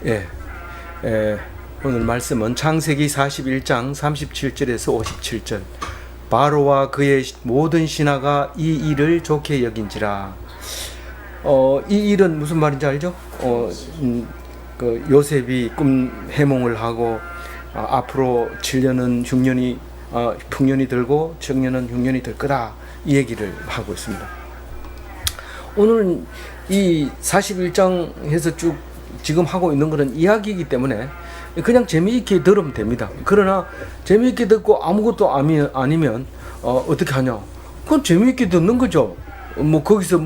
예, 오늘 말씀은 창세기 41장 37절에서 57절. 바로와 그의 모든 신하가 이 일을 좋게 여긴지라. 이 일은 무슨 말인지 알죠? 그 요셉이 꿈 해몽을 하고 앞으로 7년은 흉년이 풍년이 들고 청년은 흉년이 될 거다, 이 얘기를 하고 있습니다. 오늘은 이 41장에서 쭉 지금 하고 있는 것은 이야기이기 때문에 그냥 재미있게 들으면 됩니다. 그러나 재미있게 듣고 아무것도 아니면 어떻게 하냐? 그건 재미있게 듣는 거죠. 뭐 거기서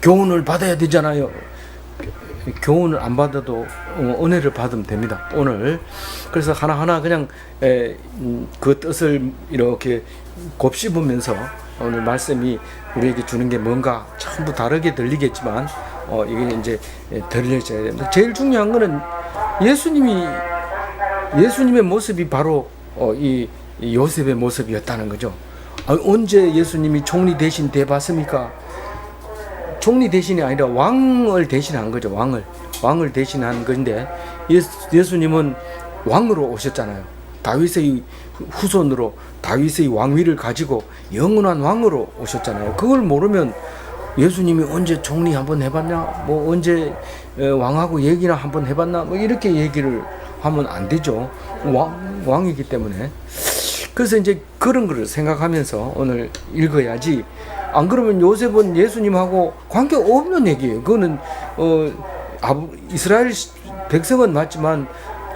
교훈을 받아야 되잖아요. 교훈을 안 받아도 은혜를 받으면 됩니다. 오늘 그래서 하나하나 그냥 그 뜻을 이렇게 곱씹으면서 오늘 말씀이 우리에게 주는 게 뭔가 전부 다르게 들리겠지만 이게 이제 들려져야 됩니다. 제일 중요한 거는 예수님의 모습이 바로 이 요셉의 모습이었다는 거죠. 언제 예수님이 총리 대신 돼봤습니까? 총리 대신이 아니라 왕을 대신한 거죠. 왕을 대신한 건데 예수님은 왕으로 오셨잖아요. 다윗의 후손으로 다윗의 왕위를 가지고 영원한 왕으로 오셨잖아요. 그걸 모르면 예수님이 언제 총리 한번 해봤냐, 뭐 언제 왕하고 얘기나 한번 해봤나, 뭐 이렇게 얘기를 하면 안 되죠. 왕이기 때문에. 그래서 이제 그런 거를 생각하면서 오늘 읽어야지. 안 그러면 요셉은 예수님하고 관계 없는 얘기예요. 그거는 이스라엘 백성은 맞지만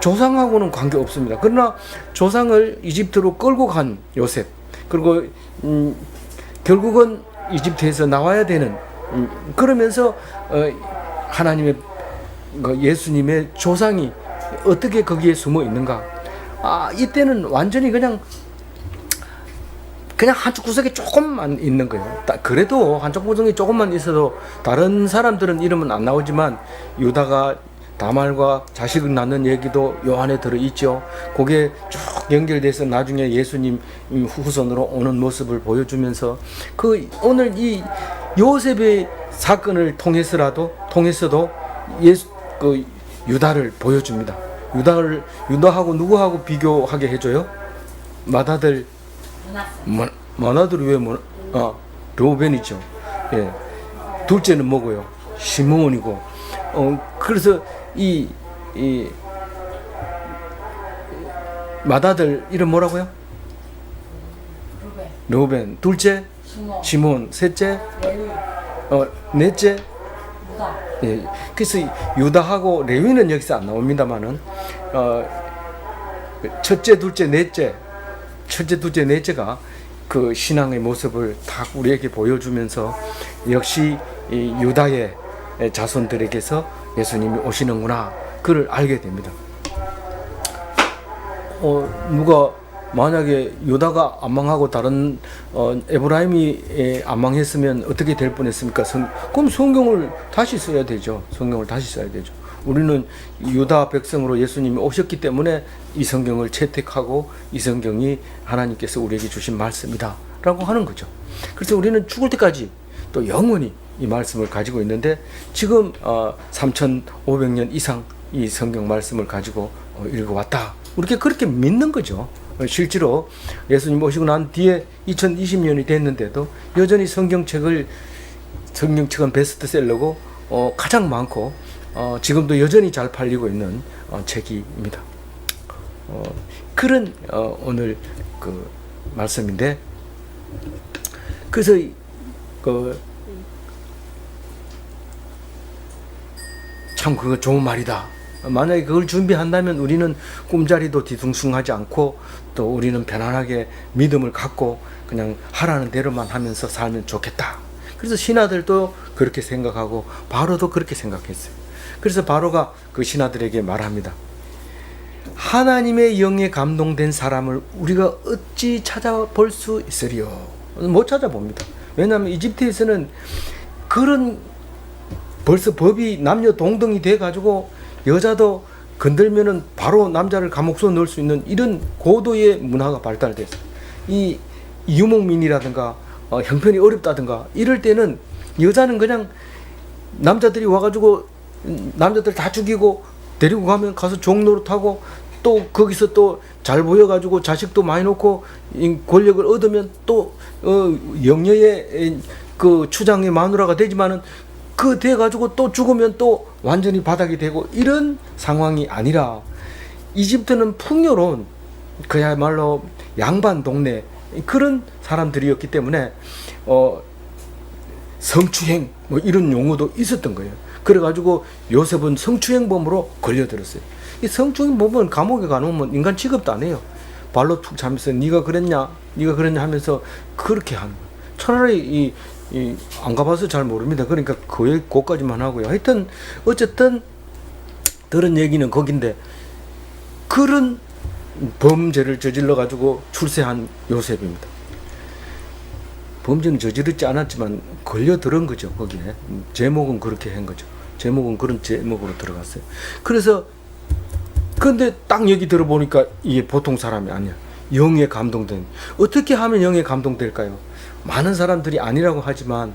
조상하고는 관계 없습니다. 그러나 조상을 이집트로 끌고 간 요셉, 그리고 결국은 이집트에서 나와야 되는, 그러면서 하나님의 예수님의 조상이 어떻게 거기에 숨어 있는가. 이때는 완전히 그냥 한쪽 구석에 조금만 있는 거예요. 그래도 한쪽 구석에 조금만 있어도 다른 사람들은 이름은 안 나오지만 유다가 다말과 자식을 낳는 얘기도 요 안에 들어있죠. 그게 쭉 연결돼서 나중에 예수님 후손으로 오는 모습을 보여주면서 오늘 이 요셉의 사건을 통해서도 유다를 보여줍니다. 유다하고 누구하고 비교하게 해줘요? 맏아들 왜 르우벤이죠. 예. 둘째는 뭐고요? 시므온이고. 그래서 이 맏아들 이름 뭐라고요? 르우벤. 둘째 시므온. 셋째 넷째 유다. 예. 그래서 유다하고 레위는 여기서 안 나옵니다만은 첫째, 둘째, 넷째가 그 신앙의 모습을 다 우리에게 보여주면서 역시 이 유다의 자손들에게서 예수님이 오시는구나, 그를 알게 됩니다. 누가 만약에 유다가 안 망하고 다른 에브라임이 안 망했으면 어떻게 될 뻔했습니까? 그럼 성경을 다시 써야 되죠. 우리는 유다 백성으로 예수님이 오셨기 때문에 이 성경을 채택하고 이 성경이 하나님께서 우리에게 주신 말씀이다 라고 하는 거죠. 그래서 우리는 죽을 때까지 또 영원히 이 말씀을 가지고 있는데, 지금 3500년 이상 이 성경 말씀을 가지고 읽어왔다, 우리가 그렇게 믿는 거죠. 실제로 예수님 오시고 난 뒤에 2020년이 됐는데도 여전히 성경책은 베스트셀러고 가장 많고 지금도 여전히 잘 팔리고 있는 책입니다. 그런 오늘 그 말씀인데, 그래서 참 그거 좋은 말이다. 만약에 그걸 준비한다면 우리는 꿈자리도 뒤숭숭하지 않고 또 우리는 편안하게 믿음을 갖고 그냥 하라는 대로만 하면서 살면 좋겠다. 그래서 신하들도 그렇게 생각하고 바로도 그렇게 생각했어요. 그래서 바로가 그 신하들에게 말합니다. 하나님의 영에 감동된 사람을 우리가 어찌 찾아볼 수 있으리요? 못 찾아봅니다. 왜냐하면 이집트에서는 그런 벌써 법이 남녀 동등이 돼가지고 여자도 건들면은 바로 남자를 감옥소 넣을 수 있는 이런 고도의 문화가 발달됐어요. 이 유목민이라든가 형편이 어렵다든가 이럴 때는 여자는 그냥 남자들이 와가지고 남자들 다 죽이고 데리고 가면 가서 종노릇하고 또 거기서 또 잘 보여가지고 자식도 많이 놓고 이 권력을 얻으면 또 영예의 그 추장의 마누라가 되지만은 그 돼가지고 또 죽으면 또 완전히 바닥이 되고 이런 상황이 아니라 이집트는 풍요로운 그야말로 양반 동네 그런 사람들이었기 때문에 성추행 뭐 이런 용어도 있었던 거예요. 그래가지고 요셉은 성추행범으로 걸려들었어요. 이 성추행범은 감옥에 가놓으면 인간 취급도 안 해요. 발로 툭 차면서 네가 그랬냐 하면서 그렇게 하는 거예요. 차라리 안 가봐서 잘 모릅니다. 그러니까 그거까지만 하고요. 하여튼 어쨌든 들은 얘기는 거긴데 그런 범죄를 저질러 가지고 출세한 요셉입니다. 범죄는 저지르지 않았지만 걸려들은 거죠. 거기에 제목은 그렇게 한 거죠. 제목은 그런 제목으로 들어갔어요. 그래서 근데 딱 얘기 들어보니까 이게 보통 사람이 아니야. 영에 감동된. 어떻게 하면 영에 감동될까요? 많은 사람들이 아니라고 하지만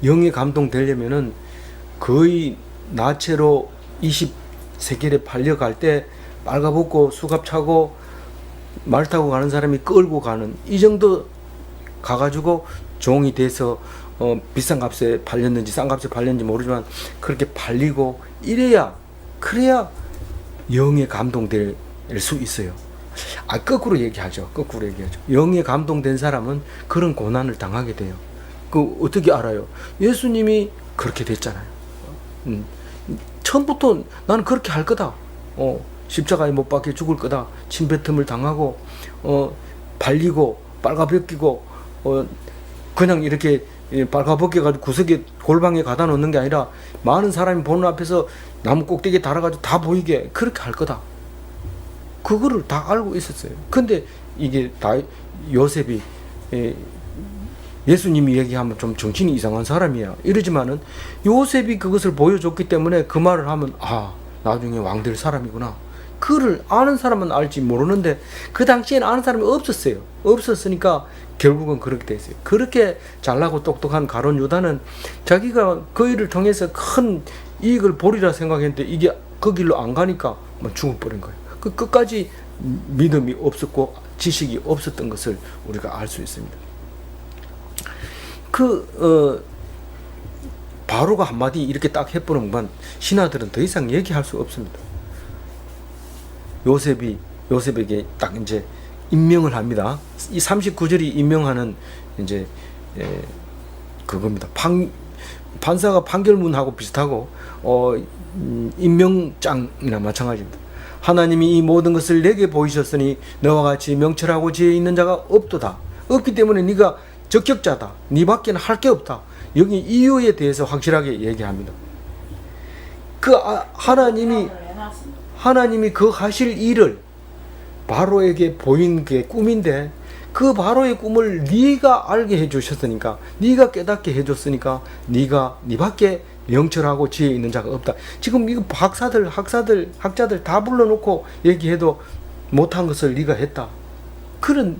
영에 감동되려면은 거의 나체로 20세겔에 팔려갈 때 빨가벗고 수갑 차고 말 타고 가는 사람이 끌고 가는 이 정도 가가지고 종이 돼서 비싼 값에 팔렸는지 싼 값에 팔렸는지 모르지만 그렇게 팔리고 이래야 그래야 영에 감동될 수 있어요. 거꾸로 얘기하죠. 영에 감동된 사람은 그런 고난을 당하게 돼요. 그 어떻게 알아요? 예수님이 그렇게 됐잖아요. 처음부터 나는 그렇게 할 거다. 십자가에 못 박혀 죽을 거다. 침뱉음을 당하고 발리고 빨가벗기고 그냥 이렇게 빨가벗겨가지고 구석에 골방에 가다 놓는 게 아니라 많은 사람이 보는 앞에서 나무 꼭대기에 달아가지고 다 보이게 그렇게 할 거다. 그거를 다 알고 있었어요. 근데 이게 다 요셉이 예수님이 얘기하면 좀 정신이 이상한 사람이야 이러지만은 요셉이 그것을 보여줬기 때문에 그 말을 하면 나중에 왕 될 사람이구나. 그를 아는 사람은 알지 모르는데 그 당시에는 아는 사람이 없었어요. 없었으니까 결국은 그렇게 됐어요. 그렇게 잘나고 똑똑한 가룟 유다는 자기가 그 일을 통해서 큰 이익을 보리라 생각했는데 이게 그 길로 안 가니까 죽어버린 거예요. 그 끝까지 믿음이 없었고 지식이 없었던 것을 우리가 알 수 있습니다. 바로가 한마디 이렇게 딱 해보는만 신하들은 더 이상 얘기할 수 없습니다. 요셉에게 딱 이제 임명을 합니다. 이 39절이 임명하는 이제 그겁니다. 판사가 판결문하고 비슷하고 임명장이나 마찬가지입니다. 하나님이 이 모든 것을 내게 보이셨으니 너와 같이 명철하고 지혜 있는 자가 없도다. 없기 때문에 네가 적격자다. 네 밖에는 할 게 없다. 여기 이유에 대해서 확실하게 얘기합니다. 하나님이 그 하실 일을 바로에게 보인 게 꿈인데 그 바로의 꿈을 네가 알게 해주셨으니까 네가 깨닫게 해줬으니까 네 밖에 명철하고 지혜 있는 자가 없다. 지금 이거 학자들 다 불러놓고 얘기해도 못한 것을 네가 했다. 그런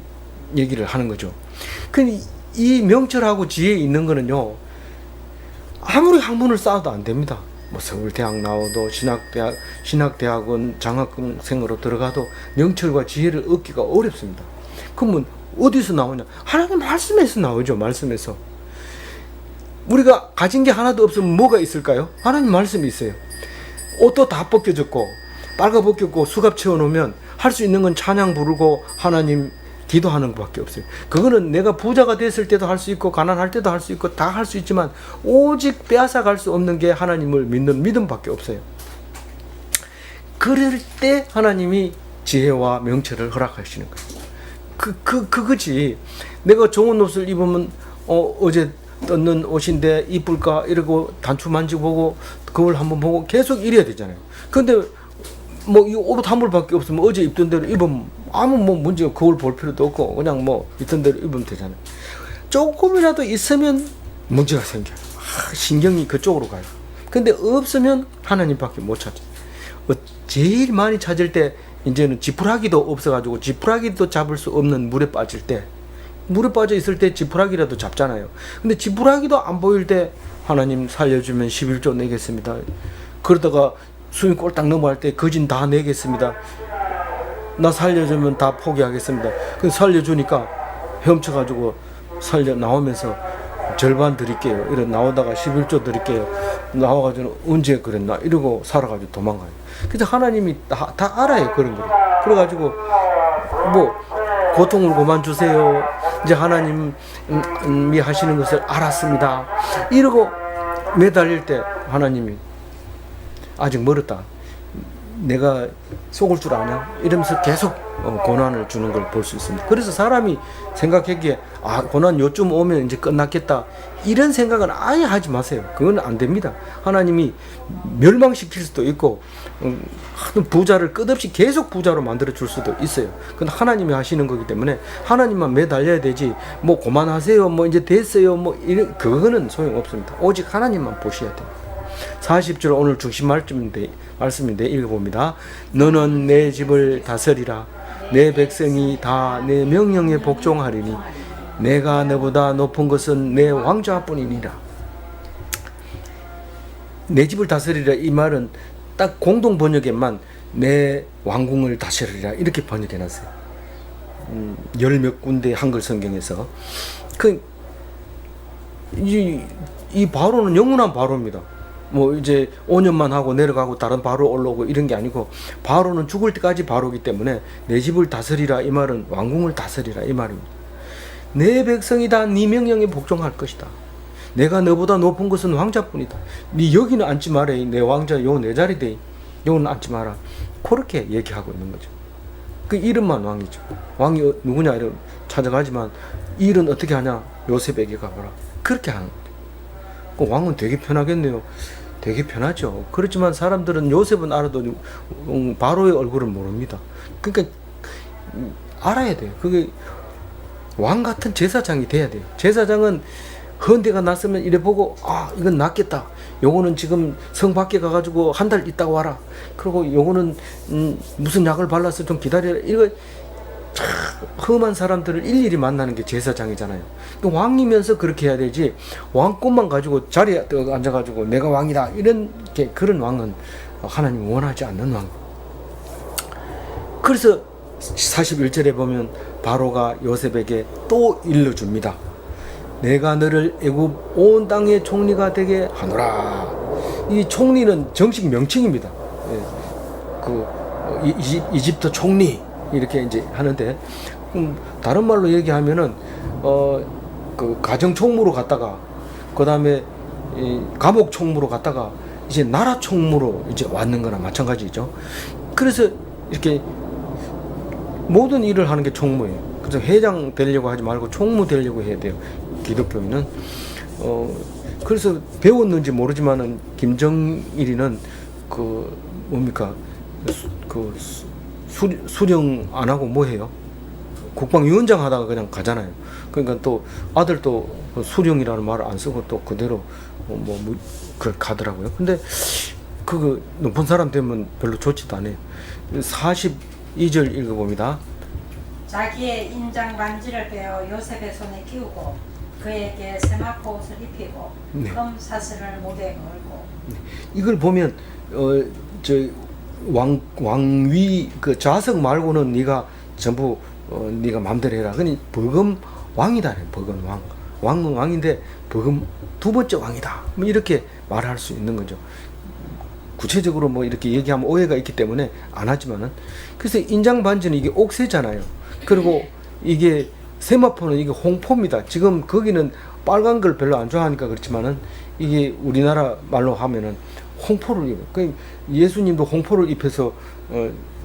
얘기를 하는 거죠. 근데 이 명철하고 지혜 있는 거는요, 아무리 학문을 쌓아도 안 됩니다. 서울대학 나와도 신학대학원 장학생으로 들어가도 명철과 지혜를 얻기가 어렵습니다. 그러면 어디서 나오냐? 하나님 말씀에서 나오죠. 말씀에서. 우리가 가진 게 하나도 없으면 뭐가 있을까요? 하나님 말씀이 있어요. 옷도 다 벗겨졌고 빨가벗겼고 수갑 채워놓으면 할 수 있는 건 찬양 부르고 하나님 기도하는 것밖에 없어요. 그거는 내가 부자가 됐을 때도 할 수 있고 가난할 때도 할 수 있고 다 할 수 있지만 오직 빼앗아갈 수 없는 게 하나님을 믿는 믿음밖에 없어요. 그럴 때 하나님이 지혜와 명철을 허락하시는 거예요. 그거지. 내가 좋은 옷을 입으면 어제 떴는 옷인데 이쁠까 이러고 단추 만지고 거울 한번 보고 계속 이래야 되잖아요. 근데 이 옷 한 벌밖에 없으면 어제 입던 대로 입으면 아무 문제가 거울 볼 필요도 없고 그냥 있던 대로 입으면 되잖아요. 조금이라도 있으면 문제가 생겨요. 신경이 그쪽으로 가요. 근데 없으면 하나님밖에 못 찾아요. 제일 많이 찾을 때 이제는 지푸라기도 없어가지고 지푸라기도 잡을 수 없는 물에 빠질 때, 물에 빠져 있을 때 지푸라기라도 잡잖아요. 근데 지푸라기도 안 보일 때 하나님 살려주면 11조 내겠습니다. 그러다가 숨이 꼴딱 넘어갈 때 거진 다 내겠습니다. 나 살려주면 다 포기하겠습니다. 그 살려주니까 헤엄쳐가지고 살려 나오면서 절반 드릴게요. 이래 나오다가 11조 드릴게요. 나와가지고 언제 그랬나 이러고 살아가지고 도망가요. 그래서 하나님이 다 알아요, 그런 거. 그래가지고 뭐 고통을 그만 주세요. 이제 하나님이 하시는 것을 알았습니다. 이러고 매달릴 때 하나님이 아직 멀었다. 내가 속을 줄 아냐? 이러면서 계속 고난을 주는 걸 볼 수 있습니다. 그래서 사람이 생각하기에 고난 요쯤 오면 이제 끝났겠다. 이런 생각은 아예 하지 마세요. 그건 안 됩니다. 하나님이 멸망시킬 수도 있고 부자를 끝없이 계속 부자로 만들어 줄 수도 있어요. 그건 하나님이 하시는 거기 때문에 하나님만 매달려야 되지. 뭐 그만하세요. 뭐 이제 됐어요. 뭐 이런 그거는 소용없습니다. 오직 하나님만 보셔야 돼요. 40절 오늘 중심 말씀인데 읽어봅니다. 너는 내 집을 다스리라. 내 백성이 다 내 명령에 복종하리니 내가 너보다 높은 것은 내 왕자뿐이니라. 내 집을 다스리라 이 말은 딱 공동 번역에만 내 왕궁을 다스리라 이렇게 번역해 놨어요. 열 몇 군데 한글 성경에서 이 바로는 영원한 바로입니다. 뭐 이제 5년만 하고 내려가고 다른 바로 올라오고 이런 게 아니고 바로는 죽을 때까지 바로기 때문에 내 집을 다스리라 이 말은 왕궁을 다스리라 이 말입니다. 내 백성이 다 네 명령에 복종할 것이다. 내가 너보다 높은 것은 왕자뿐이다. 네 여기는 앉지 마라. 내 왕자 요 내 자리대. 요는 앉지 마라. 그렇게 얘기하고 있는 거죠. 그 이름만 왕이죠. 왕이 누구냐 이런 찾아가지만 일은 어떻게 하냐? 요셉에게 가보라. 그렇게 하는 거죠. 그 왕은 되게 편하겠네요. 되게 편하죠. 그렇지만 사람들은 요셉은 알아도 바로의 얼굴은 모릅니다. 그러니까 알아야 돼요. 그게 왕 같은 제사장이 돼야 돼요. 제사장은 헌대가 났으면 이래 보고 이건 낫겠다. 요거는 지금 성 밖에 가가지고 한 달 있다가 와라. 그리고 요거는 무슨 약을 발라서 좀 기다려라. 이거 참 험한 사람들을 일일이 만나는 게 제사장이잖아요. 왕이면서 그렇게 해야 되지. 왕권만 가지고 자리에 앉아가지고 내가 왕이다 이런 게 그런 왕은 하나님 원하지 않는 왕. 그래서 41절에 보면 바로가 요셉에게 또 일러줍니다. 내가 너를 애굽 온 땅의 총리가 되게 하노라. 이 총리는 정식 명칭입니다. 이집트 총리 이렇게 이제 하는데 다른 말로 얘기하면은 그 가정 총무로 갔다가 그 다음에 감옥 총무로 갔다가 이제 나라 총무로 이제 왔는 거나 마찬가지죠. 그래서 이렇게 모든 일을 하는 게 총무예요. 그래서 회장 되려고 하지 말고 총무 되려고 해야 돼요. 기독교인은 그래서 배웠는지 모르지만은 김정일이는 그 뭡니까 수령 안 하고 뭐 해요? 국방위원장 하다가 그냥 가잖아요. 그러니까 또 아들도 수령이라는 말을 안 쓰고 또 그대로 그걸 가더라고요. 근데 그거 높은 사람 되면 별로 좋지도 않아요. 42절 읽어봅니다. 자기의 인장 반지를 빼어 요셉의 손에 끼우고 그에게 세마포 옷을 입히고 금 사슬을 목에 걸고. 이걸 보면 왕위 그 좌석 말고는 네가 전부 네가 마음대로 해라. 그니 버금 왕이다. 버금 왕. 왕은 왕인데 버금 두 번째 왕이다. 뭐 이렇게 말할 수 있는 거죠. 구체적으로 뭐 이렇게 얘기하면 오해가 있기 때문에 안 하지만은 그래서 인장 반지는 이게 옥새잖아요. 그리고 이게 세마포는 이게 홍포입니다. 지금 거기는 빨간 걸 별로 안 좋아하니까 그렇지만은 이게 우리나라 말로 하면은 홍포를 입어요. 그 예수님도 홍포를 입혀서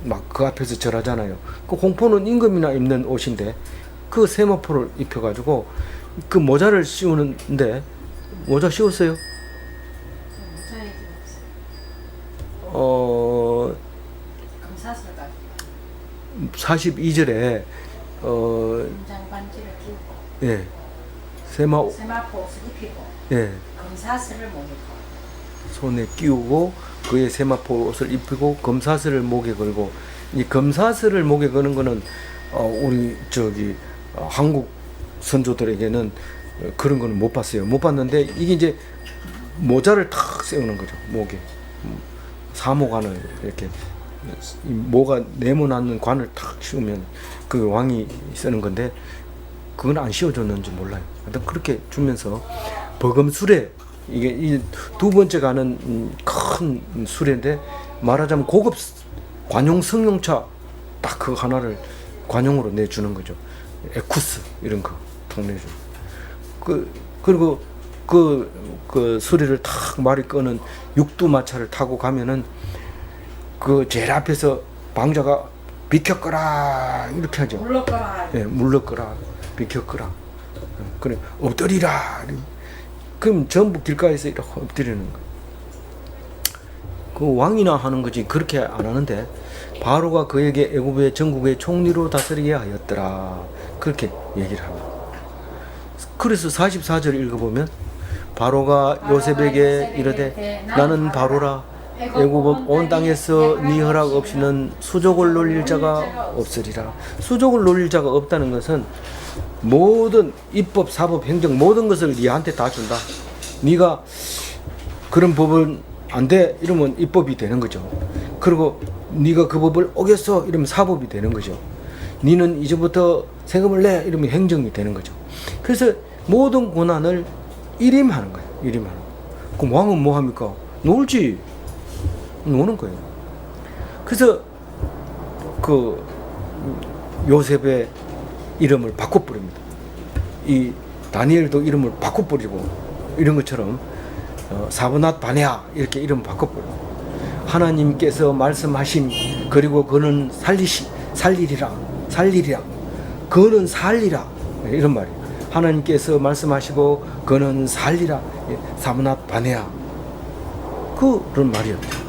막 그 앞에서 절하잖아요. 그 홍포는 임금이나 입는 옷인데 그 세마포를 입혀가지고 그 모자를 씌우는데 모자 씌웠어요? 금사슬 가지고 42절에 인장 반지를 끼우고 예 세마포 옷을 입히고 예 금사슬을 목에 걸고 손에 끼우고 그의 세마포 옷을 입히고 금사슬을 목에 걸고 이 금사슬을 목에 거는 거는 우리 한국 선조들에게는 그런 거는 못 봤어요. 못 봤는데 이게 이제 모자를 탁 세우는 거죠. 목에 사모관을 이렇게 이 모가 네모나는 관을 탁 씌우면 그 왕이 쓰는 건데 그건 안 씌워줬는지 몰라요. 하여튼 그렇게 주면서 버금수레, 이게 이 두 번째 가는 큰 수레인데 말하자면 고급 관용 승용차 딱 그 하나를 관용으로 내주는 거죠. 에쿠스 이런 거 탁 내줘. 그리고 그 수레를 탁 말이 끄는 육두마차를 타고 가면은 그 제일 앞에서 방자가 비켜거라 이렇게 하죠. 물러거라. 예, 물러거라, 비켜거라. 그래 엎드리라. 그럼 전부 길가에서 이렇게 엎드리는 거. 그 왕이나 하는 거지 그렇게 안 하는데 바로가 그에게 애굽의 전국의 총리로 다스리게 하였더라. 그렇게 얘기를 합니다. 그래서 44절 읽어보면 바로가 요셉에게 이르되 나는 바로라 애굽 온 땅에서 네 허락 없이는 수족을 놀릴 자가 없으리라. 수족을 놀릴 자가 없다는 것은 모든 입법, 사법, 행정 모든 것을 네한테 다 준다. 네가 그런 법은 안 돼 이러면 입법이 되는 거죠. 그리고 네가 그 법을 어겼어 이러면 사법이 되는 거죠. 네는 이제부터 세금을 내 이러면 행정이 되는 거죠. 그래서 모든 권한을 일임하는 거예요. 일임하는 거. 그럼 왕은 뭐 합니까? 놀지. 노는 거예요. 그래서 그 요셉의 이름을 바꿔버립니다. 이 다니엘도 이름을 바꿔버리고 이런 것처럼 사브낫 바네아 이렇게 이름 바꿔버려요. 하나님께서 말씀하신 그리고 그는 살리리라 그는 살리라 이런 말이에요. 하나님께서 말씀하시고 그는 살리라 사브낫 바네아 그런 말이었대요.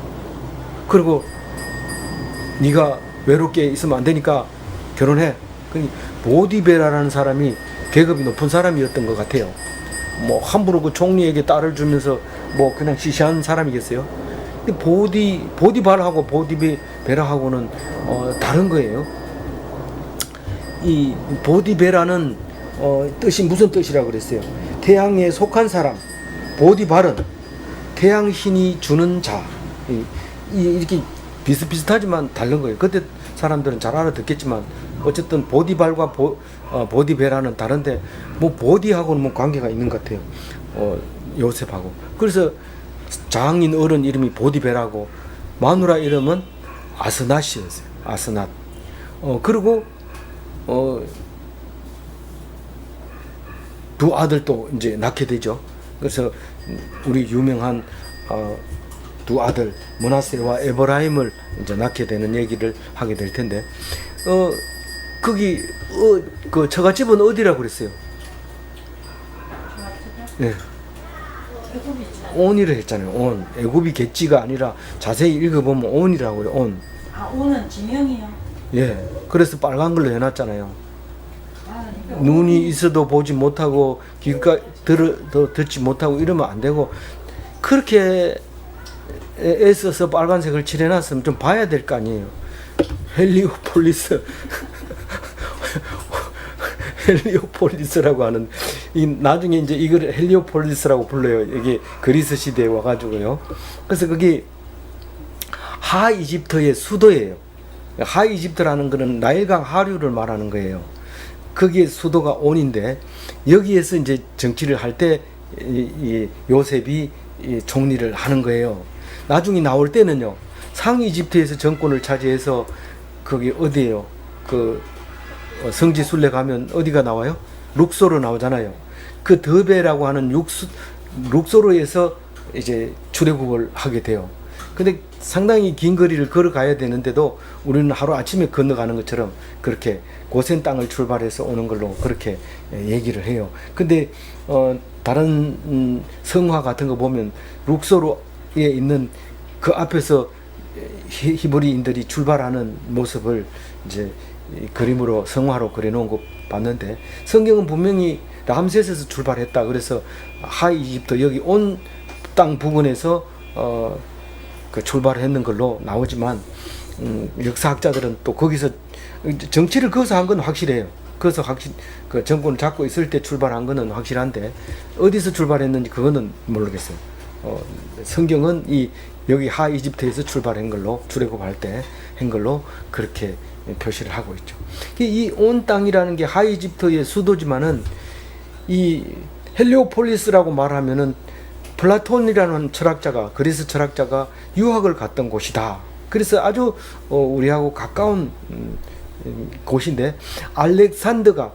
그리고 네가 외롭게 있으면 안 되니까 결혼해. 보디베라라는 사람이 계급이 높은 사람이었던 것 같아요. 뭐 함부로 그 총리에게 딸을 주면서 뭐 그냥 시시한 사람이겠어요. 근데 보디발하고 보디베라하고는 다른 거예요. 이 보디베라는 뜻이 무슨 뜻이라고 그랬어요? 태양에 속한 사람. 보디발은 태양 신이 주는 자. 이렇게 비슷비슷하지만 다른 거예요. 그때 사람들은 잘 알아듣겠지만 어쨌든 보디발과 보디베라는 다른데 뭐 보디하고는 뭐 관계가 있는 것 같아요. 요셉하고. 그래서 장인 어른 이름이 보디베라고 마누라 이름은 아스낫이었어요. 아스낫. 그리고 두 아들도 이제 낳게 되죠. 그래서 우리 유명한 두 아들 므낫세와 에브라임을 이제 낳게 되는 얘기를 하게 될 텐데 거기 그 처갓집은 어디라고 그랬어요? 네. 온이라 했잖아요. 온. 애굽이 겠지가 아니라 자세히 읽어보면 온이라고 그래요. 온. 아, 온은 지명이요. 예. 그래서 빨간 걸로 해놨잖아요. 눈이 있어도 보지 못하고 귀가 듣지 못하고 이러면 안 되고 그렇게 애써서 빨간색을 칠해놨으면 좀 봐야 될 거 아니에요. 헬리오폴리스라고 하는 나중에 이제 이걸 헬리오폴리스라고 불러요. 이게 그리스 시대에 와가지고요. 그래서 그게 하이집트의 수도예요. 하이집트라는 거는 나일강 하류를 말하는 거예요. 거기에 수도가 온인데 여기에서 이제 정치를 할 때 요셉이 총리를 하는 거예요. 나중에 나올 때는요, 상이집트에서 정권을 차지해서 거기 어디예요? 그 성지 순례 가면 어디가 나와요? 룩소르 나오잖아요. 그 더베라고 하는 룩소르에서 이제 출애굽을 하게 돼요. 근데 상당히 긴 거리를 걸어가야 되는데도 우리는 하루 아침에 건너가는 것처럼 그렇게 고센 땅을 출발해서 오는 걸로 그렇게 얘기를 해요. 근데 다른 성화 같은 거 보면 룩소르에 있는 그 앞에서 히브리인들이 출발하는 모습을 이제 그림으로 성화로 그려놓은 거 봤는데 성경은 분명히 람세스에서 출발했다. 그래서 하이집트 여기 온 땅 부근에서 그 출발을 했는 걸로 나오지만 역사학자들은 또 거기서 정치를 거기서 한 건 확실해요. 그래서 그 정권을 잡고 있을 때 출발한 거는 확실한데 어디서 출발했는지 그거는 모르겠어요. 성경은 이 여기 하 이집트에서 출발한 걸로 출애굽할 때 한 걸로 그렇게 표시를 하고 있죠. 이 온 땅이라는 게 하 이집트의 수도지만은 이 헬리오폴리스라고 말하면은 플라톤이라는 철학자가 그리스 철학자가 유학을 갔던 곳이다. 그래서 아주 우리하고 가까운 곳인데 알렉산더가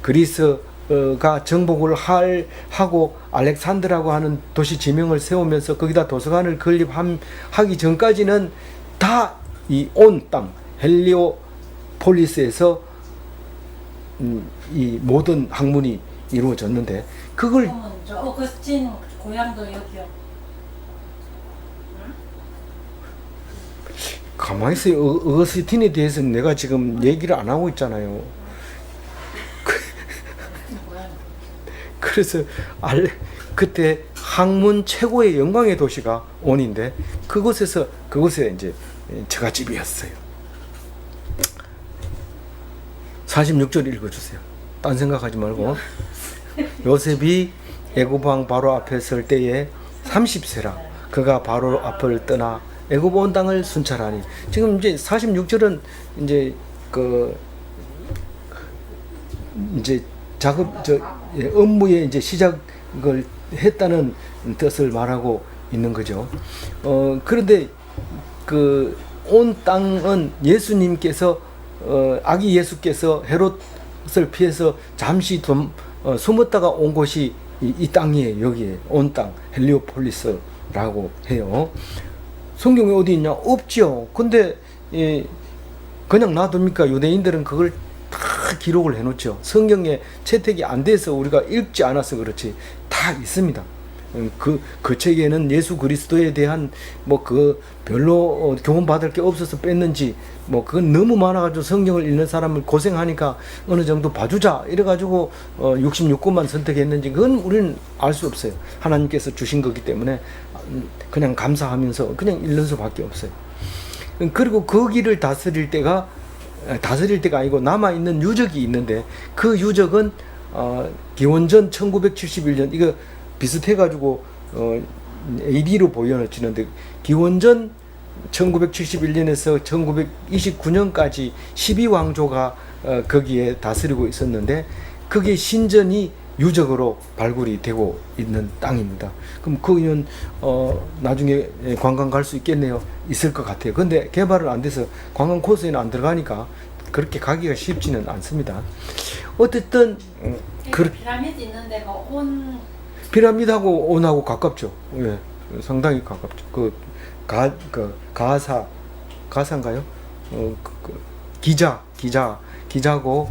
그리스가 정복을 하고 알렉산드라고 하는 도시 지명을 세우면서 거기다 도서관을 건립하기 전까지는 다 이 온 땅 헬리오폴리스에서 이 모든 학문이 이루어졌는데 그걸 그러면 저 어거스틴 고향도 여기요. 가만히 있어요. 어거스틴에 대해서는 내가 지금 얘기를 안 하고 있잖아요. 그래서 그때 학문 최고의 영광의 도시가 온인데 그곳에 이제 처갓집이었어요. 46절 읽어주세요. 딴 생각하지 말고. 요셉이 애굽 왕 바로 앞에 설 때에 30세라 그가 바로 앞을 떠나 애굽 온 땅을 순찰하니. 지금 이제 46절은 이제 업무의 이제 시작을 했다는 뜻을 말하고 있는 거죠. 그런데 온 땅은 예수님께서 아기 예수께서 헤롯을 피해서 잠시 숨었다가 온 곳이 이 땅이에요. 여기에 온 땅 헬리오폴리스라고 해요. 성경에 어디 있냐? 없지요. 근데 그냥 놔둡니까? 유대인들은 그걸 다 기록을 해놓죠. 성경에 채택이 안 돼서 우리가 읽지 않아서 그렇지 다 있습니다. 그 책에는 예수 그리스도에 대한 별로 교훈 받을 게 없어서 뺐는지 그건 너무 많아가지고 성경을 읽는 사람을 고생하니까 어느 정도 봐주자 이래가지고 66권만 선택했는지 그건 우리는 알 수 없어요. 하나님께서 주신 거기 때문에 그냥 감사하면서 그냥 읽는 수밖에 없어요. 그리고 거기를 다스릴 때가 아니고 남아있는 유적이 있는데 그 유적은 기원전 1971년 이거 비슷해가지고 AD로 보여지는데 기원전 1971년에서 1929년까지 12왕조가 거기에 다스리고 있었는데 그게 신전이 유적으로 발굴이 되고 있는 땅입니다. 그럼 거기는 나중에 관광 갈 수 있겠네요. 있을 것 같아요. 근데 개발은 안 돼서 관광 코스에는 안 들어가니까 그렇게 가기가 쉽지는 않습니다. 어쨌든 피라미드 있는 데가 피라미드하고 온하고 가깝죠. 예, 상당히 가깝죠. 가사인가요? 기자고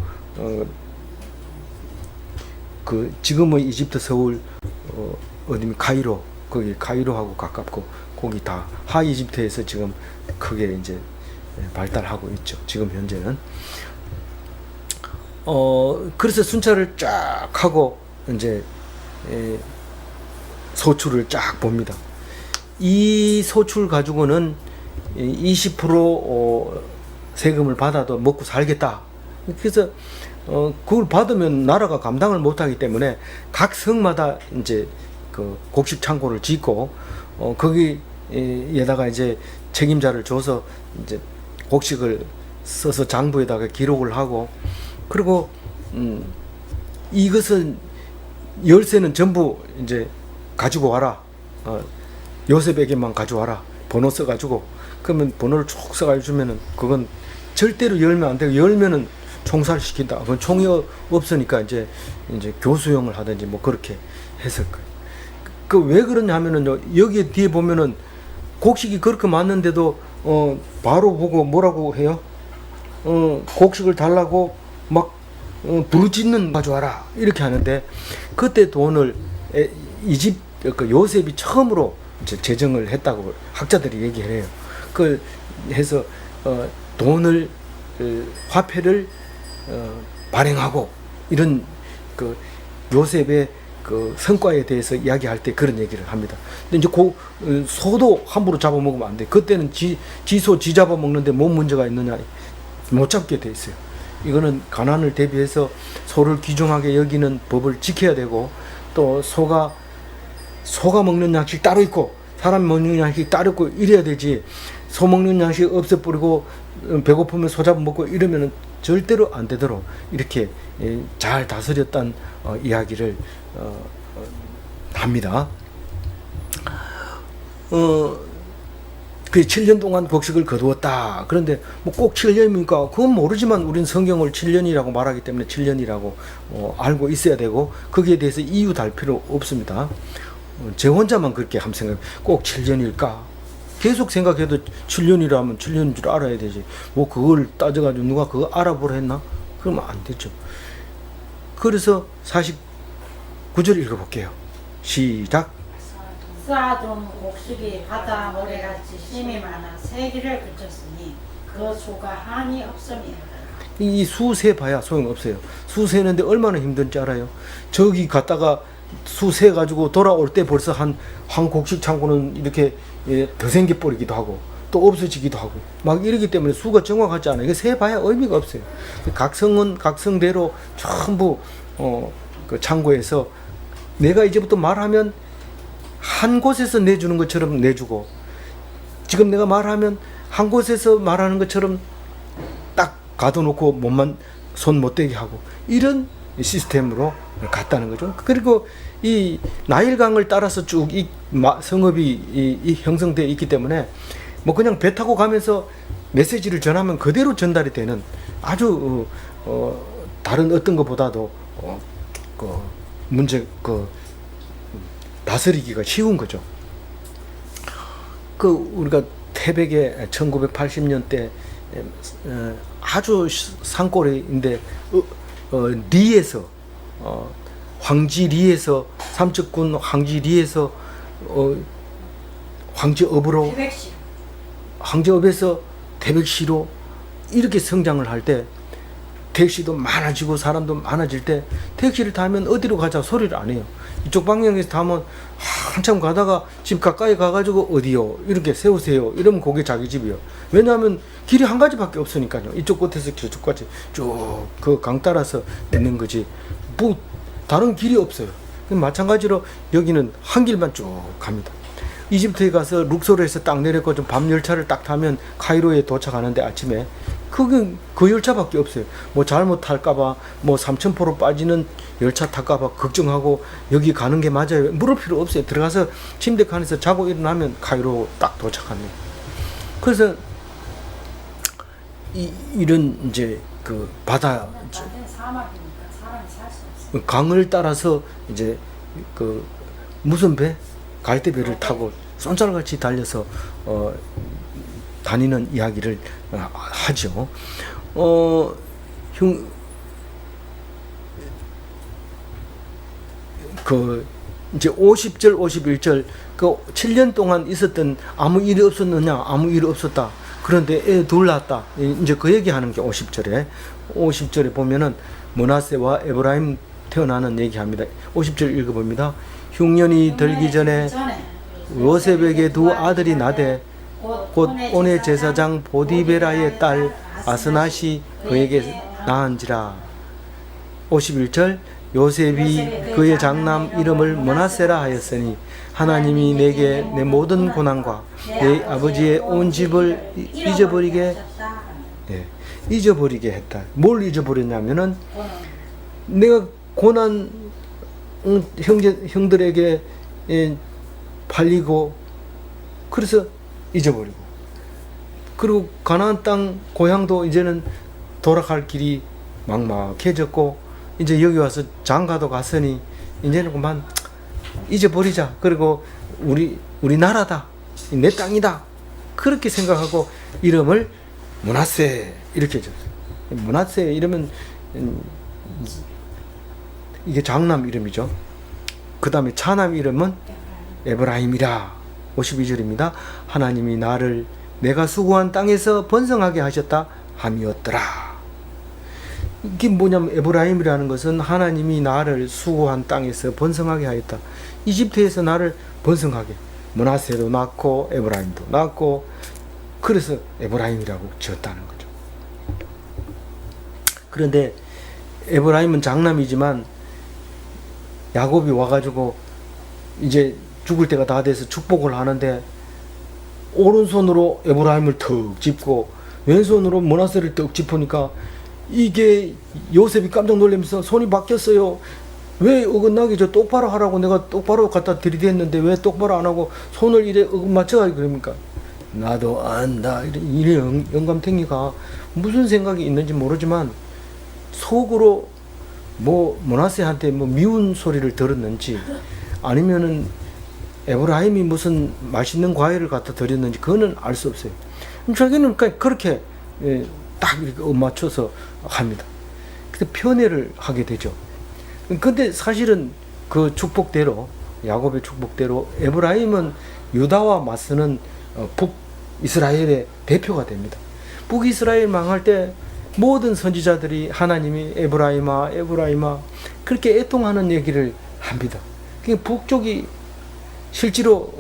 지금의 이집트 서울 어디 카이로 거기 카이로하고 가깝고 거기 다 하 이집트에서 지금 크게 이제 발달하고 있죠. 지금 현재는 그래서 순찰을 쫙 하고 이제 소출을 쫙 봅니다. 이 소출 가지고는 20% 세금을 받아도 먹고 살겠다. 그래서 그걸 받으면 나라가 감당을 못하기 때문에 각 성마다 이제 곡식 창고를 짓고 거기에다가 이제 책임자를 줘서 이제 곡식을 써서 장부에다가 기록을 하고 그리고 이것은 열쇠는 전부 이제 가지고 와라. 요셉에게만 가져와라. 번호 써가지고 그러면 번호를 쭉 써가지고 주면은 그건 절대로 열면 안 되고 열면은 총살시킨다. 그건 총이 없으니까 이제 교수형을 하든지 그렇게 했을 거예요. 왜 그러냐면은 여기 뒤에 보면은 곡식이 그렇게 많은데도 바로 보고 뭐라고 해요? 곡식을 달라고 막 부르짖는 가져와라 이렇게 하는데 그때 돈을 요셉이 처음으로 이제 제정을 했다고 학자들이 얘기를 해요. 그걸 해서 돈을 화폐를 발행하고 이런 요셉의 성과에 대해서 이야기할 때 그런 얘기를 합니다. 근데 이제 소도 함부로 잡아먹으면 안 돼. 그때는 지소 지 잡아먹는데 뭔 문제가 있느냐? 못 잡게 돼 있어요. 이거는 가난을 대비해서 소를 귀중하게 여기는 법을 지켜야 되고 또 소가 소가 먹는 양식 따로 있고 사람 먹는 양식 따로 있고 이래야 되지. 소 먹는 양식 없애버리고 배고프면 소 잡아먹고 이러면 절대로 안 되도록 이렇게 잘 다스렸던 이야기를 합니다. 그 7년 동안 곡식을 거두었다. 그런데 뭐 꼭 7년입니까? 그건 모르지만 우리는 성경을 7년이라고 말하기 때문에 7년이라고 알고 있어야 되고 거기에 대해서 이유 달 필요 없습니다. 제 혼자만 그렇게 함 생각, 꼭 7년일까? 계속 생각해도 7년이라면 7년인 줄 알아야 되지. 뭐 그걸 따져가지고 누가 그거 알아보라 했나? 그러면 안 되죠. 그래서 49절 읽어볼게요. 시작. 쌓아둔 곡식이 바다 모래같이 심이 많아 세기를 그쳤으니 그 수가 한이 없음이라. 이 수세 봐야 소용없어요. 수세는데 얼마나 힘든지 알아요? 저기 갔다가 수세 가지고 돌아올 때 벌써 한 곡식 창고는 이렇게 더 생겨버리기도 하고 또 없어지기도 하고 막 이러기 때문에 수가 정확하지 않아요. 세 봐야 의미가 없어요. 각성은 각성대로 전부 그 창고에서 내가 이제부터 말하면 한 곳에서 내주는 것처럼 내주고 지금 내가 말하면 한 곳에서 말하는 것처럼 딱 가둬놓고 몸만 손 못 대게 하고 이런 시스템으로 갔다는 거죠. 그리고 이 나일강을 따라서 쭉 이 성읍이 형성되어 있기 때문에 뭐 그냥 배 타고 가면서 메시지를 전하면 그대로 전달이 되는 아주 다른 어떤 것보다도 그 문제 다스리기가 쉬운 거죠. 그 우리가 태백의 1980년대 아주 산골인데 리에서 황지 리에서 삼척군 황지 리에서 황지읍으로 태백시 황지읍에서 태백시로 이렇게 성장을 할 때 택시도 많아지고 사람도 많아질 때 택시를 타면 어디로 가자 소리를 안 해요. 이쪽 방향에서 타면 한참 가다가 집 가까이 가가지고 어디요 이렇게 세우세요 이러면 그게 자기 집이요. 왜냐하면 길이 한 가지밖에 없으니까요. 이쪽 끝에서 저쪽까지 쭉 그 강 따라서 있는 거지 뭐 다른 길이 없어요. 마찬가지로 여기는 한 길만 쭉 갑니다. 이집트에 가서 룩소르에서 딱 내렸고 좀 밤 열차를 딱 타면 카이로에 도착하는데 아침에 그 열차밖에 없어요. 뭐 잘못 탈까봐 뭐 삼천포로 빠지는 열차 탈까봐 걱정하고 여기 가는 게 맞아요. 물을 필요 없어요. 들어가서 침대 칸에서 자고 일어나면 카이로 딱 도착합니다. 그래서 이런 이제 그 바다 사막이니까 사람이 살 수 없어. 강을 따라서 이제 그 무슨 배? 갈대배를 타고 쏜살같이 달려서 다니는 이야기를 하죠. 그 이제 50절, 51절 그 7년 동안 있었던 아무 일이 없었느냐? 아무 일이 없었다. 그런데 애 둘 낳았다. 이제 그 얘기하는 게 50절에 보면은 므낫세와 에브라임 태어나는 얘기합니다. 50절 읽어봅니다. 흉년이 들기 전에 요셉에게 두 아들이 나되 곧 온의 제사장 보디베라의 딸 아스낫이 그에게 낳은지라. 51절 요셉이 그의 장남 이름을 므낫세라 하였으니 하나님이 내게 내 모든 고난과 내 아버지의 온 집을 잊어버리게 잊어버리게 했다. 뭘 잊어버렸냐면은 내가 고난 형들에게 팔리고 그래서 잊어버리고 그리고 가나안 땅 고향도 이제는 돌아갈 길이 막막해졌고 이제 여기 와서 장가도 갔으니 이제는 그만 잊어버리자. 그리고 우리 나라다, 내 땅이다 그렇게 생각하고 이름을 므낫세 이렇게 줬어요. 므낫세 이러면 이게 장남 이름이죠. 그 다음에 차남 이름은 에브라임이라. 52절입니다. 하나님이 나를 내가 수고한 땅에서 번성하게 하셨다 함이었더라. 이게 뭐냐면 에브라임이라는 것은 하나님이 나를 수고한 땅에서 번성하게 하였다. 이집트에서 나를 번성하게 므낫세도 낳고 에브라임도 낳고 그래서 에브라임이라고 지었다는 거죠. 그런데 에브라임은 장남이지만 야곱이 와가지고 이제 죽을 때가 다 돼서 축복을 하는데 오른손으로 에브라임을 턱 짚고 왼손으로 므낫세를 턱 짚으니까 이게 요셉이 깜짝 놀라면서 손이 바뀌었어요. 왜 어긋나게 저 똑바로 하라고 내가 똑바로 갖다 들이댔는데 왜 똑바로 안 하고 손을 이래 맞춰가지고 그럽니까? 나도 안다. 이래 영감탱이가 무슨 생각이 있는지 모르지만 속으로 뭐 므낫세한테 뭐 미운 소리를 들었는지 아니면은 에브라임이 무슨 맛있는 과일을 갖다 드렸는지 그거는 알 수 없어요. 자기는 그렇게 딱 이렇게 맞춰서 합니다. 그래서 편애를 하게 되죠. 근데 사실은 그 축복대로 야곱의 축복대로 에브라임은 유다와 맞서는 북이스라엘의 대표가 됩니다. 북이스라엘 망할 때 모든 선지자들이 하나님이 에브라임아 에브라임아 그렇게 애통하는 얘기를 합니다. 북쪽이 실제로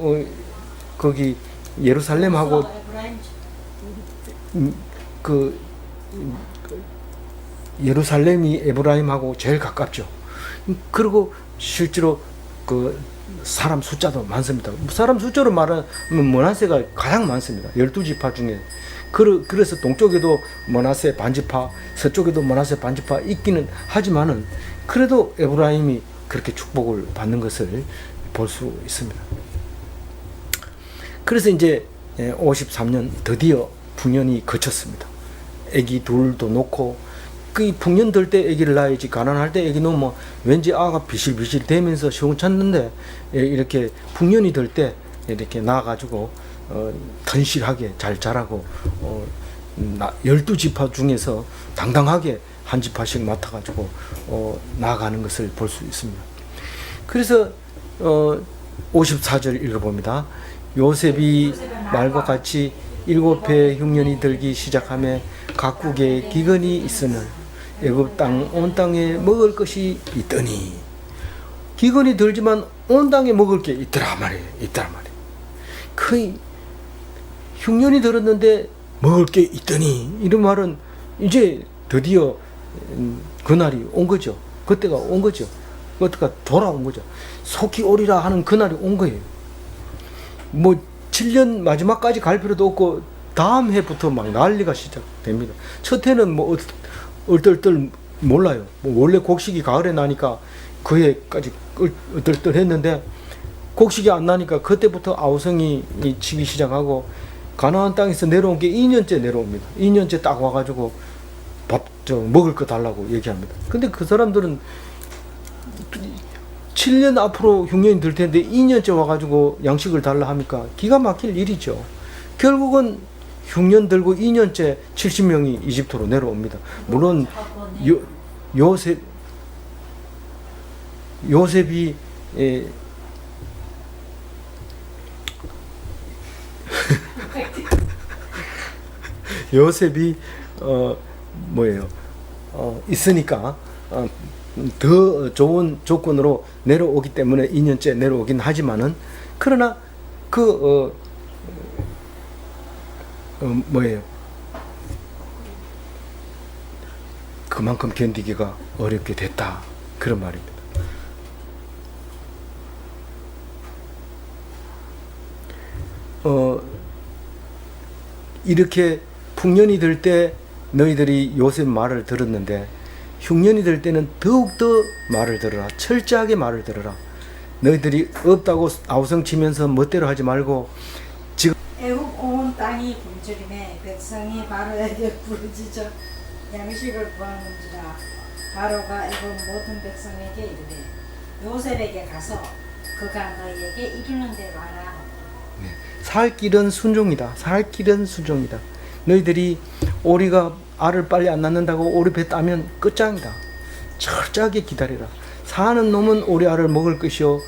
거기 예루살렘하고 예루살렘이 에브라임하고 제일 가깝죠. 그리고 실제로 그 사람 숫자도 많습니다. 사람 숫자로 말하면 므낫세가 가장 많습니다. 12지파 중에. 그래서 동쪽에도 므낫세 반지파, 서쪽에도 므낫세 반지파 있기는 하지만은 그래도 에브라임이 그렇게 축복을 받는 것을 볼 수 있습니다. 그래서 이제 53년 드디어 풍년이 거쳤습니다. 아기 둘도 놓고 그 풍년 들 때 아기를 낳아야지 가난할 때 아기 놓으면 왠지 아가 비실비실 되면서 시원찮는데 이렇게 풍년이 들 때 이렇게 낳아가지고 튼실하게 잘 자라고 12지파 중에서 당당하게 한 지파씩 맡아가지고 나아가는 것을 볼 수 있습니다. 그래서 54절 읽어봅니다. 요셉이 말과 같이 7해 흉년이 들기 시작하며 각국에 기근이 있으늘 애굽 땅 온 땅에 먹을 것이 있더니 기근이 들지만 온 땅에 먹을 게 있더라 말이에요. 있더라 말이에요. 그 흉년이 들었는데 먹을 게 있더니 이런 말은 이제 드디어 그날이 온 거죠. 그때가 온 거죠. 그때가 돌아온 거죠. 속히 오리라 하는 그날이 온 거예요. 뭐 7년 마지막까지 갈 필요도 없고 다음 해부터 막 난리가 시작됩니다. 첫 해는 뭐 얼떨떨 몰라요. 뭐 원래 곡식이 가을에 나니까 그 해까지 얼떨떨 했는데 곡식이 안 나니까 그때부터 아우성이 치기 시작하고 가나안 땅에서 내려온 게 2년째 내려옵니다. 2년째 딱 와가지고 먹을 거 달라고 얘기합니다. 근데 그 사람들은 7년 앞으로 흉년이 들 텐데 2년째 와가지고 양식을 달라 하니까 기가 막힐 일이죠. 결국은 흉년 들고 2년째 70명이 이집트로 내려옵니다. 물론 요셉이 요셉이 있으니까 더 좋은 조건으로 내려오기 때문에 2년째 내려오긴 하지만은 그러나 그만큼 견디기가 어렵게 됐다 그런 말입니다. 이렇게 풍년이 들 때 너희들이 요셉 말을 들었는데 흉년이 될 때는 더욱더 말을 들어라. 철저하게 말을 들어라. 너희들이 없다고 아우성치면서 멋대로 하지 말고 지금 애굽 온 땅이 굶주림에 백성이 바로에게 부르짖어 양식을 구하는지라. 바로가 애굽 모든 백성에게 이르되 요셉에게 가서 그가 너희에게 이르는 대로 하라. 살 길은 순종이다. 살 길은 순종이다. 너희들이 오리가 알을 빨리 안 낳는다고 오리 배 따면 끝장이다. 철저하게 기다리라. 사는 놈은 오리 알을 먹을 것이요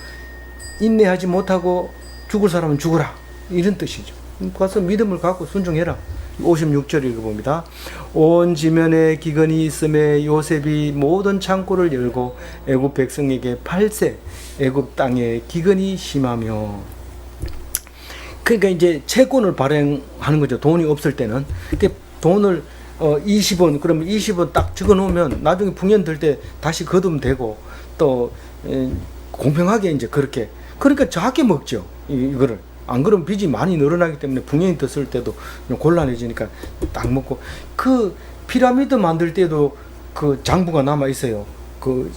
인내하지 못하고 죽을 사람은 죽으라. 이런 뜻이죠. 가서 믿음을 갖고 순종해라. 56절 읽어봅니다. 온 지면에 기근이 있음에 요셉이 모든 창고를 열고 애굽 백성에게 팔세 애굽 땅에 기근이 심하며. 그러니까 이제 채권을 발행하는 거죠. 돈이 없을 때는. 돈을 20원 그러면 20원 딱 적어 놓으면 나중에 풍년 들 때 다시 거두면 되고 또 공평하게 이제 그렇게 그러니까 작게 먹죠. 이거를. 안 그러면 빚이 많이 늘어나기 때문에 분양이 떴을 때도 곤란해지니까 딱 먹고, 그 피라미드 만들 때도 그 장부가 남아 있어요. 그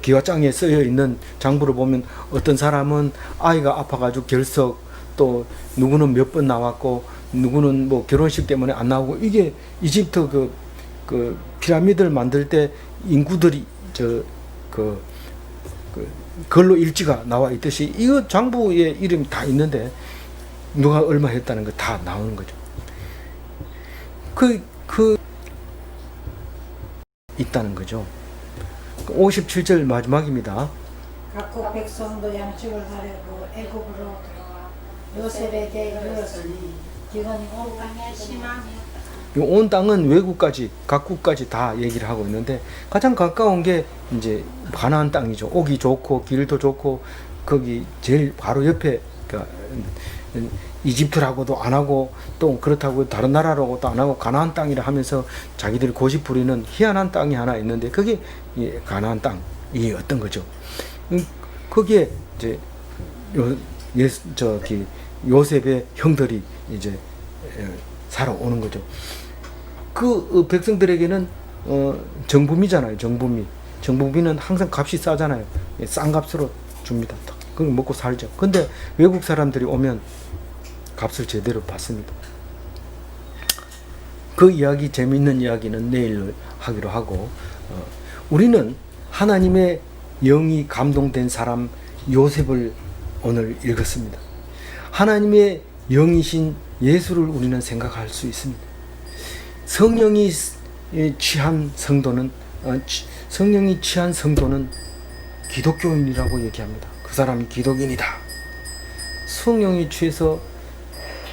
기와장에 쓰여 있는 장부를 보면 어떤 사람은 아이가 아파가지고 결석, 또 누구는 몇 번 나왔고 누구는 뭐 결혼식 때문에 안 나오고, 이게 이집트 그 피라미드를 만들 때 인구들이 근로 일지가 나와 있듯이 이거 장부에 이름이 다 있는데 누가 얼마 했다는 거 다 나오는 거죠. 있다는 거죠. 57절 마지막입니다. 각국 백성도 양식을 하려고 애굽으로 들어와 요셉에게 이르렀으니 기근이 온 땅에 심함이었다. 온 땅은 외국까지, 각국까지 다 얘기를 하고 있는데, 가장 가까운 게 이제 가나안 땅이죠. 오기 좋고 길도 좋고, 거기 제일 바로 옆에, 그러니까 이집트라고도 안 하고 또 그렇다고 다른 나라라고도 안 하고 가나안 땅이라 하면서 자기들이 고집 부리는 희한한 땅이 하나 있는데, 그게 가나안 땅이 어떤 거죠. 거기에 이제 요셉의 형들이 이제 살아오는 거죠. 그 백성들에게는 정부미잖아요. 정부미는 항상 값이 싸잖아요. 싼 값으로 줍니다. 그걸 먹고 살죠. 근데 외국 사람들이 오면 값을 제대로 받습니다. 그 이야기, 재미있는 이야기는 내일 하기로 하고, 우리는 하나님의 영이 감동된 사람 요셉을 오늘 읽었습니다. 하나님의 영이신 예수를 우리는 생각할 수 있습니다. 성령이 취한 성도는 기독교인이라고 얘기합니다. 그 사람이 기독인이다. 성령이 취해서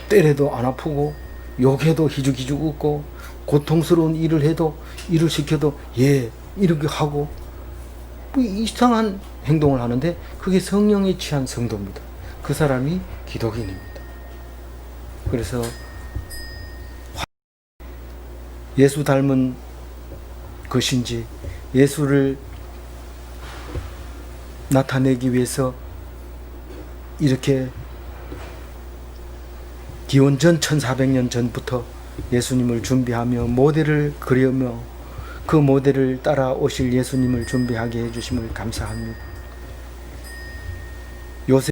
때려도 안 아프고, 욕해도 희죽희죽 웃고, 고통스러운 일을 해도, 일을 시켜도 이렇게 하고, 뭐 이상한 행동을 하는데 그게 성령에 취한 성도입니다. 그 사람이 기독인입니다. 그래서 예수 닮은 것인지, 예수를 나타내기 위해서 이렇게 기원전 1400년 전부터 예수님을 준비하며 모델을 그리며 그 모델을 따라 오실 예수님을 준비하게 해주심을 감사합니다.